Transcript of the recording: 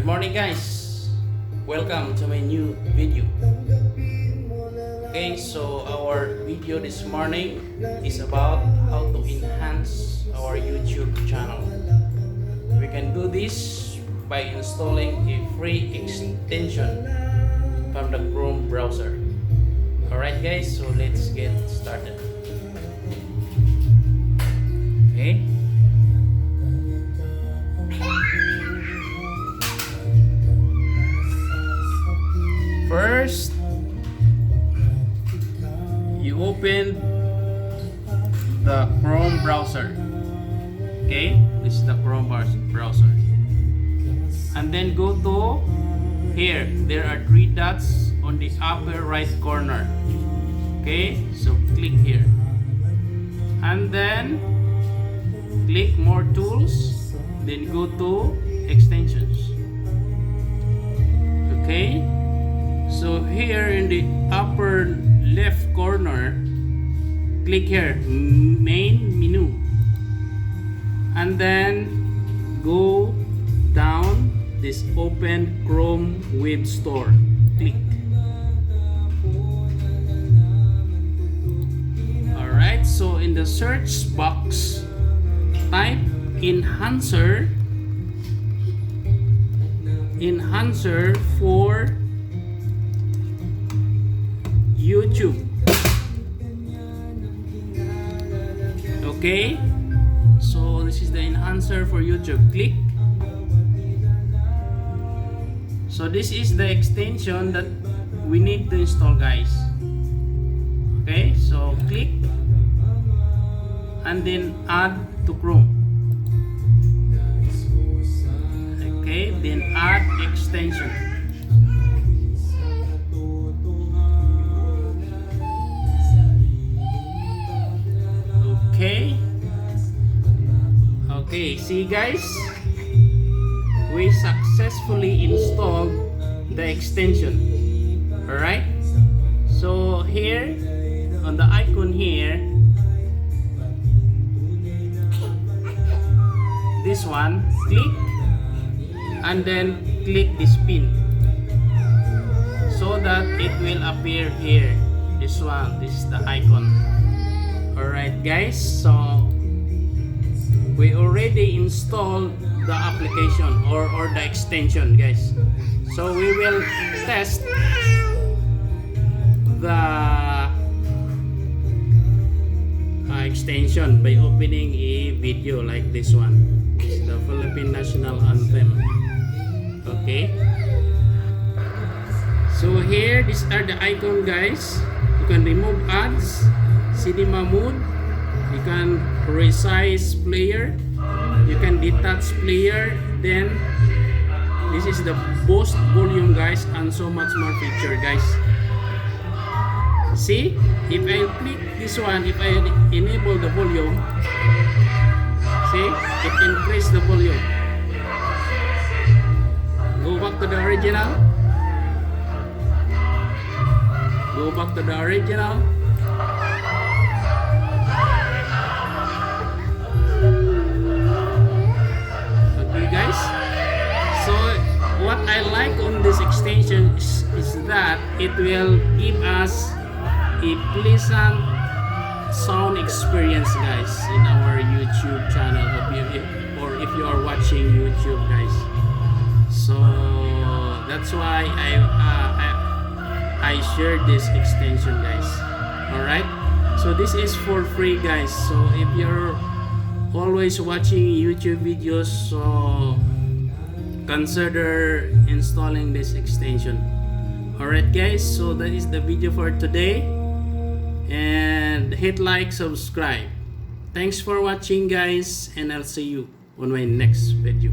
morning guys, welcome to my new video. Okay, so our video this morning is about how to enhance our YouTube channel. We can do this by installing a free extension from the Chrome browser. Alright guys, so let's get started. Okay. First, you open the Chrome browser. Okay, this is the Chrome browser. And then go to here. There are three dots on the upper right corner. Okay, so click here. And then click more tools. Then go to extensions. Okay. So here in the upper left corner, click here, main menu, and then go down this open Chrome Web Store. Click. Alright, so in the search box, type enhancer for YouTube. Okay, so this is the enhancer for YouTube. Click. So this is the extension that we need to install, guys. Okay, so click and then add to Chrome. Okay, then add extension. Okay, see guys, we successfully installed the extension. Alright, so here on the icon here, this one, click and then click this pin so that it will appear here. This one, this is the icon. Alright guys, so we already installed the application or the extension, guys. So we will test the extension by opening a video like this one. It's the Philippine National Anthem. Okay. So here, these are the icon, guys. You can remove ads, cinema mode. You can resize player, you can detach player, then this is the boost volume, guys, and so much more feature, guys. See, if I click this one, if I enable the volume, see, it increase the volume. Go back to the original. Go back to the original. What I like on this extension is that it will give us a pleasant sound experience, guys, in our YouTube channel, or if you are watching YouTube, guys. So that's why I shared this extension, guys. Alright, so this is for free, guys. So if you're always watching YouTube videos, so consider installing this extension. Alright guys, so that is the video for today, and hit like, subscribe. Thanks for watching, guys, and I'll see you on my next video.